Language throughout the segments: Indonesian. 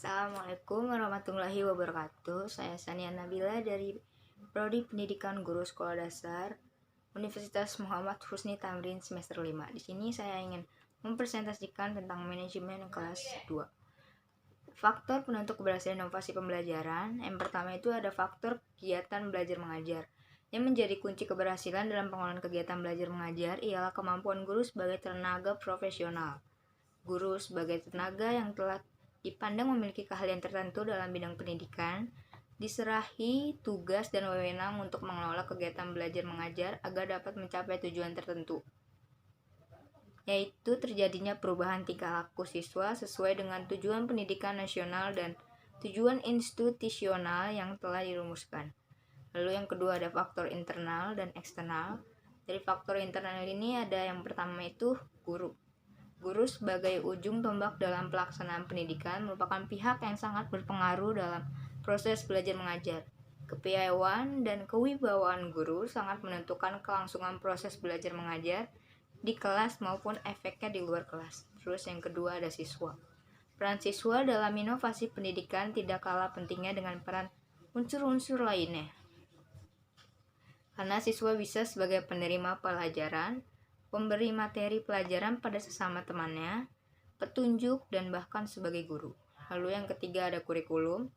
Assalamualaikum warahmatullahi wabarakatuh. Saya Sania Nabila dari Prodi Pendidikan Guru Sekolah Dasar Universitas Muhammad Husni Tamrin semester 5. Di sini saya ingin mempresentasikan tentang manajemen kelas 2. Faktor penentu keberhasilan inovasi pembelajaran. Yang pertama itu ada faktor kegiatan belajar mengajar. Yang menjadi kunci keberhasilan dalam pengelolaan kegiatan belajar mengajar ialah kemampuan guru sebagai tenaga profesional. Guru sebagai tenaga yang telah dipandang memiliki keahlian tertentu dalam bidang pendidikan, diserahi tugas dan wewenang untuk mengelola kegiatan belajar mengajar agar dapat mencapai tujuan tertentu, yaitu terjadinya perubahan tingkah laku siswa sesuai dengan tujuan pendidikan nasional dan tujuan institusional yang telah dirumuskan. Lalu yang kedua ada faktor internal dan eksternal. Dari faktor internal ini ada yang pertama itu guru. Guru sebagai ujung tombak dalam pelaksanaan pendidikan merupakan pihak yang sangat berpengaruh dalam proses belajar mengajar. Kepiawaian dan kewibawaan guru sangat menentukan kelangsungan proses belajar mengajar di kelas maupun efeknya di luar kelas. Terus yang kedua ada siswa. Peran siswa dalam inovasi pendidikan tidak kalah pentingnya dengan peran unsur-unsur lainnya. Karena siswa bisa sebagai penerima pelajaran, pemberi materi pelajaran pada sesama temannya, petunjuk, dan bahkan sebagai guru. Lalu yang ketiga ada kurikulum.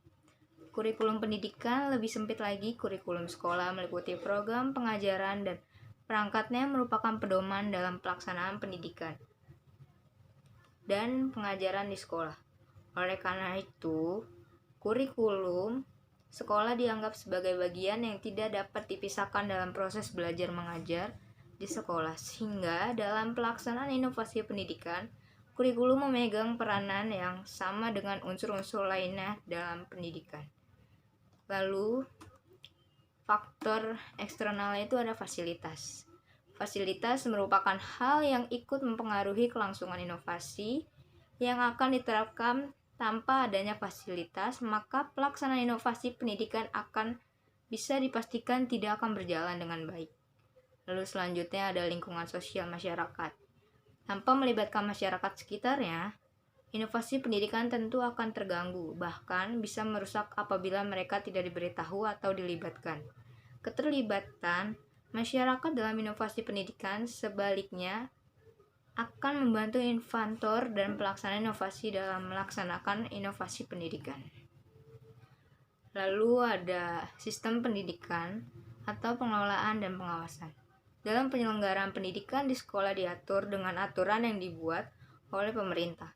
Kurikulum pendidikan lebih sempit lagi, kurikulum sekolah meliputi program pengajaran dan perangkatnya merupakan pedoman dalam pelaksanaan pendidikan dan pengajaran di sekolah. Oleh karena itu, kurikulum sekolah dianggap sebagai bagian yang tidak dapat dipisahkan dalam proses belajar mengajar di sekolah, sehingga dalam pelaksanaan inovasi pendidikan, kurikulum memegang peranan yang sama dengan unsur-unsur lainnya dalam pendidikan. Lalu, faktor eksternal itu ada fasilitas. Fasilitas merupakan hal yang ikut mempengaruhi kelangsungan inovasi yang akan diterapkan. Tanpa adanya fasilitas, maka pelaksanaan inovasi pendidikan akan bisa dipastikan tidak akan berjalan dengan baik. Lalu selanjutnya ada lingkungan sosial masyarakat. Tanpa melibatkan masyarakat sekitarnya, inovasi pendidikan tentu akan terganggu, bahkan bisa merusak apabila mereka tidak diberitahu atau dilibatkan. Keterlibatan masyarakat dalam inovasi pendidikan sebaliknya akan membantu inventor dan pelaksana inovasi dalam melaksanakan inovasi pendidikan. Lalu ada sistem pendidikan atau pengelolaan dan pengawasan. Dalam penyelenggaraan pendidikan di sekolah diatur dengan aturan yang dibuat oleh pemerintah.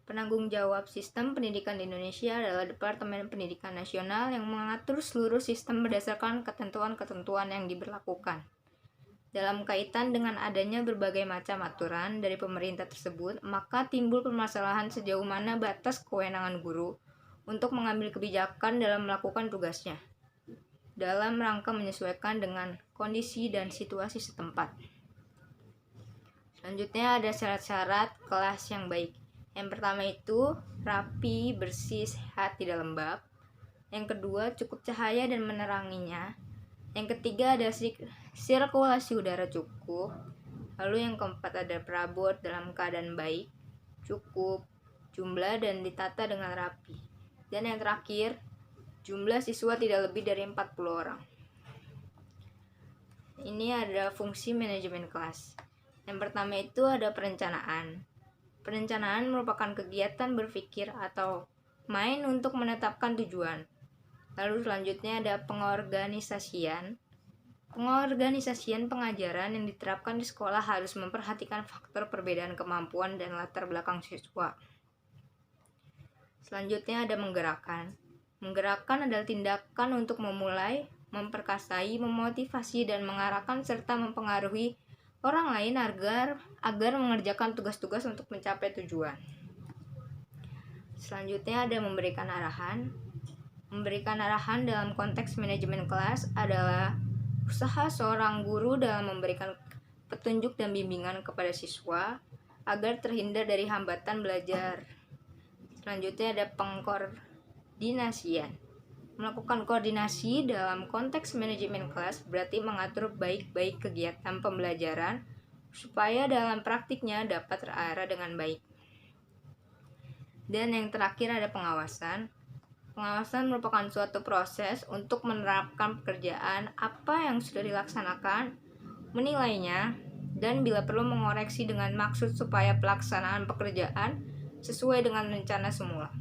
Penanggung jawab sistem pendidikan di Indonesia adalah Departemen Pendidikan Nasional yang mengatur seluruh sistem berdasarkan ketentuan-ketentuan yang diberlakukan. Dalam kaitan dengan adanya berbagai macam aturan dari pemerintah tersebut, maka timbul permasalahan sejauh mana batas kewenangan guru untuk mengambil kebijakan dalam melakukan tugasnya, dalam rangka menyesuaikan dengan kondisi dan situasi setempat. Selanjutnya ada syarat-syarat kelas yang baik. Yang pertama itu rapi, bersih, sehat, tidak lembab. Yang kedua cukup cahaya dan meneranginya. Yang ketiga ada sirkulasi udara cukup. Lalu yang keempat ada perabot dalam keadaan baik, cukup, jumlah dan ditata dengan rapi. Dan yang terakhir, jumlah siswa tidak lebih dari 40 orang. Ini ada fungsi manajemen kelas. Yang pertama itu ada perencanaan. Perencanaan merupakan kegiatan berpikir atau main untuk menetapkan tujuan. Lalu selanjutnya ada pengorganisasian. Pengorganisasian pengajaran yang diterapkan di sekolah harus memperhatikan faktor perbedaan kemampuan dan latar belakang siswa. Selanjutnya ada menggerakkan. Menggerakkan adalah tindakan untuk memulai, memperkasai, memotivasi, dan mengarahkan serta mempengaruhi orang lain agar mengerjakan tugas-tugas untuk mencapai tujuan. Selanjutnya ada memberikan arahan. Memberikan arahan dalam konteks manajemen kelas adalah usaha seorang guru dalam memberikan petunjuk dan bimbingan kepada siswa agar terhindar dari hambatan belajar. Selanjutnya ada pengkoordinasian. Melakukan koordinasi dalam konteks manajemen kelas berarti mengatur baik-baik kegiatan pembelajaran supaya dalam praktiknya dapat terarah dengan baik. Dan yang terakhir ada pengawasan. Pengawasan merupakan suatu proses untuk menerapkan pekerjaan apa yang sudah dilaksanakan, menilainya, dan bila perlu mengoreksi dengan maksud supaya pelaksanaan pekerjaan sesuai dengan rencana semula.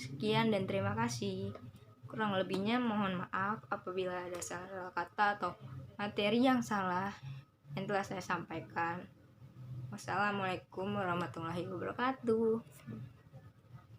Sekian dan terima kasih. Kurang lebihnya mohon maaf apabila ada salah kata atau materi yang salah yang telah saya sampaikan. Wassalamualaikum warahmatullahi wabarakatuh.